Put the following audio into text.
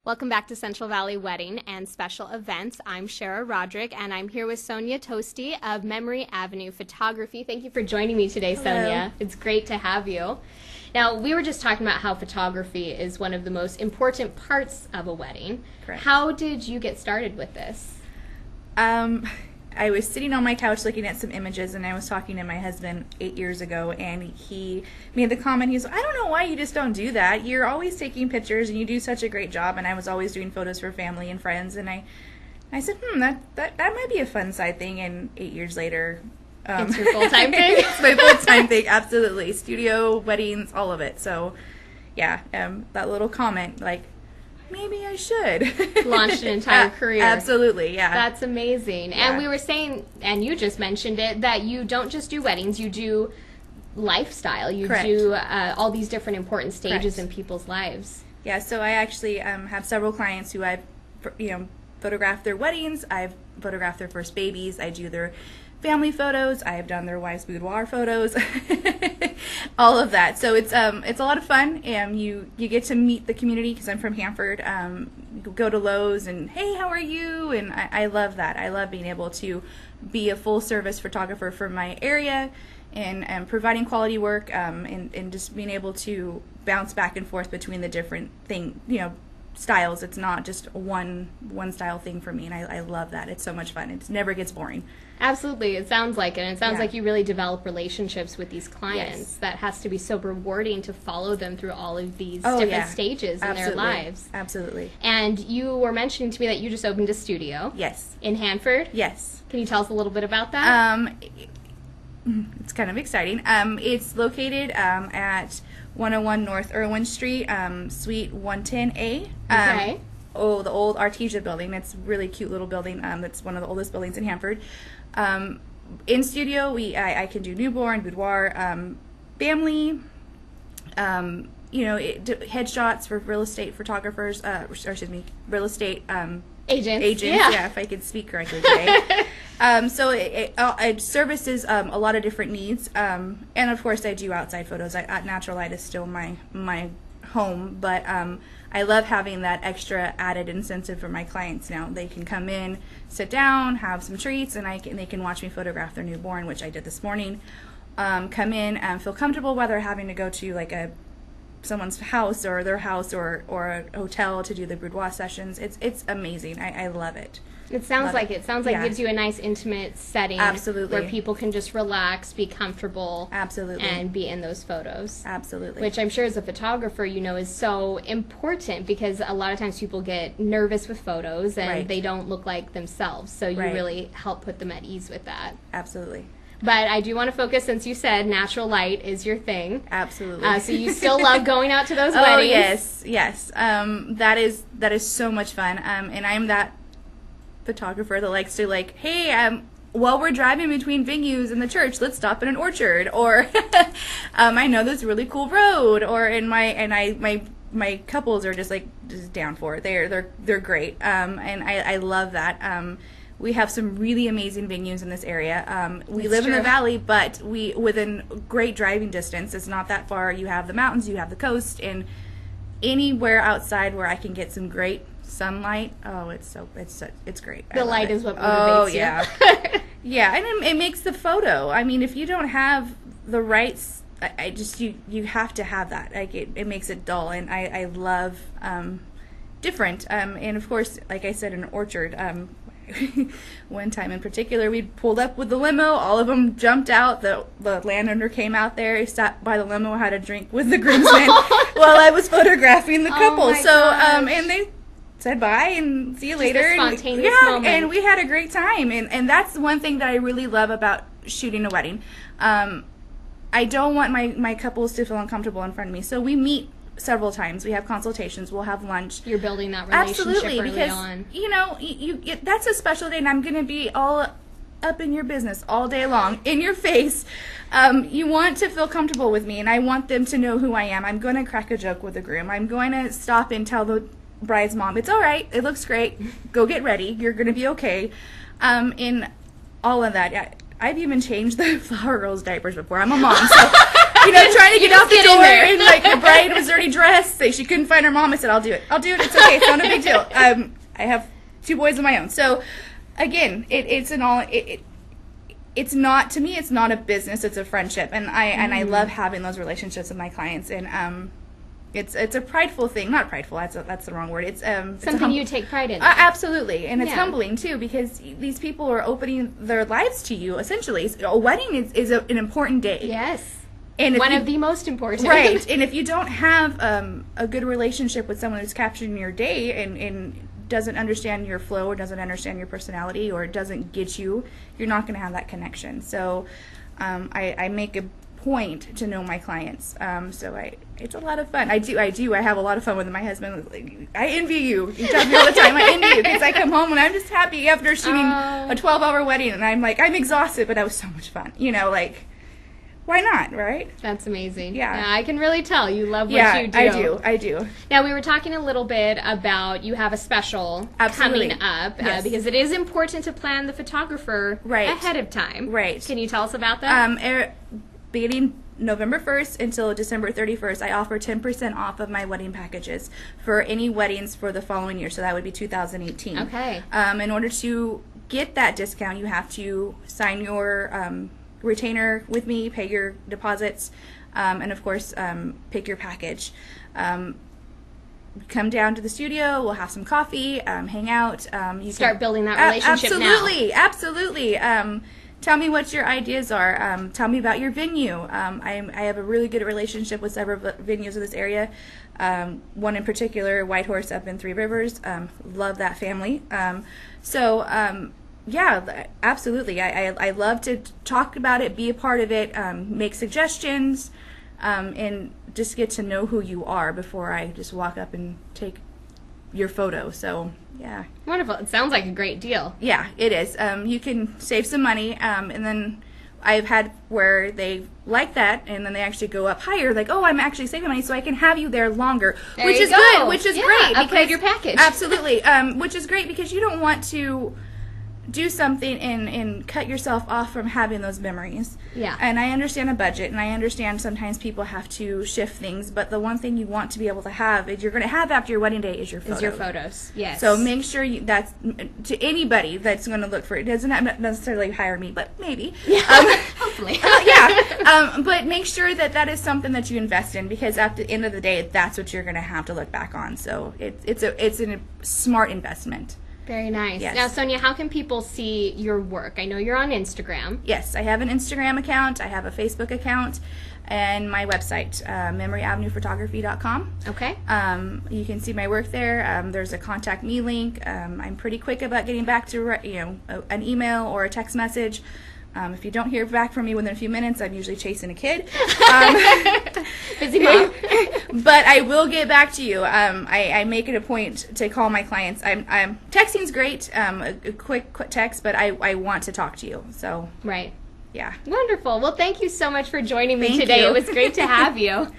Welcome back to Central Valley Wedding and Special Events. I'm Shara Roderick, and I'm here with Sonia Toste of Memory Avenue Photography. Thank you for joining me today, Hello. Sonia. It's great to have you. Now, we were just talking about how photography is one of the most important parts of a wedding. Correct. How did you get started with this? I was sitting on my couch looking at some images, and I was talking to my husband 8 years ago, and he made the comment, he's like, I don't know why you just don't do that. You're always taking pictures, and you do such a great job, and I was always doing photos for family and friends, and I said, that might be a fun side thing, and 8 years later... It's your full-time thing? It's my full-time thing, absolutely. Studio, weddings, all of it. So, yeah, that little comment, like, maybe I should. Launched an entire career. Absolutely, yeah. That's amazing. Yeah. And we were saying, and you just mentioned it, that you don't just do weddings, you do lifestyle. You Correct. do all these different important stages Correct. in people's lives. Yeah, so I actually have several clients who I've, photographed their weddings, I've photographed their first babies, I do their family photos, I have done their wives' boudoir photos, all of that. So it's a lot of fun, and you get to meet the community because I'm from Hanford. You go to Lowe's and, hey, how are you? And I love that. I love being able to be a full-service photographer for my area and providing quality work and just being able to bounce back and forth between the different styles. It's not just one style thing for me, and I love that. It's so much fun. It never gets boring. Absolutely. It sounds like it. And it sounds Yeah. like you really develop relationships with these clients. Yes. That has to be so rewarding to follow them through all of these Oh, different yeah. stages in their Absolutely. lives. Absolutely. And you were mentioning to me that you just opened a studio Yes. in Hanford. Yes. Can you tell us a little bit about that? It's kind of exciting. It's located at 101 North Irwin Street, Suite 110A. Okay. The old Artesia building. It's a really cute little building. That's one of the oldest buildings in Hanford. In studio, I can do newborn, boudoir, family, headshots for real estate photographers, real estate Agents. yeah, if I could speak correctly today. So it services a lot of different needs, and of course I do outside photos. Natural light is still my home, but I love having that extra added incentive for my clients. Now they can come in, sit down, have some treats, and they can watch me photograph their newborn, which I did this morning. Come in and feel comfortable, whether having to go to like someone's house or their house or a hotel to do the boudoir sessions. It's amazing. I love it. It sounds like it. Sounds like Yeah. it gives you a nice intimate setting. Absolutely. Where people can just relax, be comfortable. Absolutely. And be in those photos. Absolutely. Which I'm sure as a photographer, is so important because a lot of times people get nervous with photos and Right. they don't look like themselves. So you Right. really help put them at ease with that. Absolutely. But I do want to focus, since you said natural light is your thing. Absolutely. So you still love going out to those Oh, weddings. yes. That is so much fun. And I'm that photographer that likes to hey, while we're driving between venues and the church, let's stop in an orchard, or I know this really cool road, or my couples are just down for it. They're great. And I love that. We have some really amazing venues in this area. We live in the valley, but within great driving distance. It's not that far. You have the mountains, you have the coast, and anywhere outside where I can get some great sunlight. Oh, it's great. The light is what motivates you. Yeah. Yeah, and it makes the photo. I mean, if you don't have the rights, you have to have that. It makes it dull, and I love different. And of course, like I said, an orchard. One time in particular, we pulled up with the limo. All of them jumped out. The landowner came out there. He sat by the limo, had a drink with the groomsmen while I was photographing the couple. my gosh. And they said bye and see you later. a spontaneous moment. And we had a great time. And that's one thing that I really love about shooting a wedding. I don't want my couples to feel uncomfortable in front of me, so we meet several times. We have consultations. We'll have lunch. You're building that relationship Absolutely, early because on. That's a special day, and I'm going to be all up in your business all day long, in your face. You want to feel comfortable with me, and I want them to know who I am. I'm going to crack a joke with the groom. I'm going to stop and tell the bride's mom, it's all right. It looks great. Go get ready. You're going to be okay. In all of that, I've even changed the flower girl's diapers before. I'm a mom, so trying to get out the get in door, there. and like the bride was already dressed. She couldn't find her mom. I said, I'll do it. It's okay. It's not a big deal. I have 2 boys of my own. So again, it's not, to me, it's not a business, it's a friendship. And I love having those relationships with my clients. And it's a prideful thing. Not prideful, that's the wrong word. It's something you take pride in. Absolutely. And it's humbling too, because these people are opening their lives to you, essentially. A wedding is an important day. Yes. And one of the most important. Right. And if you don't have a good relationship with someone who's capturing your day and doesn't understand your flow, or doesn't understand your personality, or doesn't get you, you're not going to have that connection. So I make a point to know my clients. It's a lot of fun. I have a lot of fun with my husband. I envy you. You tell me all the time, I envy you, because I come home and I'm just happy after shooting a 12-hour wedding, and I'm like, I'm exhausted, but that was so much fun. Why not, right? That's amazing. Yeah. I can really tell you love what you do. I do. Now, we were talking a little bit about you have a special coming up, because it is important to plan the photographer ahead of time. Right. Can you tell us about that? Beginning November 1st until December 31st, I offer 10% off of my wedding packages for any weddings for the following year. So that would be 2018. Okay. In order to get that discount, you have to sign your retainer with me, pay your deposits, and of course pick your package. Come down to the studio, we'll have some coffee, hang out. You start building that relationship absolutely. Tell me what your ideas are. Tell me about your venue. I have a really good relationship with several venues in this area. One in particular, Whitehorse up in Three Rivers. Love that family. Yeah, absolutely. I love to talk about it, be a part of it, make suggestions, and just get to know who you are before I just walk up and take your photo. So, yeah. Wonderful. It sounds like a great deal. Yeah, it is. You can save some money, and then I've had where they like that, and then they actually go up higher, like, oh, I'm actually saving money, so I can have you there longer, which is good, which is great. Upgrade your package. Absolutely, which is great, because you don't want to do something and cut yourself off from having those memories. Yeah. And I understand a budget, and I understand sometimes people have to shift things, but the one thing you want to be able to have, is you're going to have after your wedding day, is your photos. Is your photos, yes. So make sure that's to anybody that's going to look for it. Doesn't necessarily hire me, but maybe. Yeah. Hopefully. But make sure that is something that you invest in, because at the end of the day, that's what you're going to have to look back on. So it's a smart investment. Very nice. Yes. Now, Sonia, how can people see your work? I know you're on Instagram. Yes, I have an Instagram account, I have a Facebook account, and my website, memoryavenuephotography.com. Okay. You can see my work there. There's a contact me link. I'm pretty quick about getting back to an email or a text message. If you don't hear back from me within a few minutes, I'm usually chasing a kid. Busy mom. But I will get back to you. I make it a point to call my clients. Texting's great, a quick text, but I want to talk to you. So right. Yeah. Wonderful. Well, thank you so much for joining me Thank today. you. It was great to have you.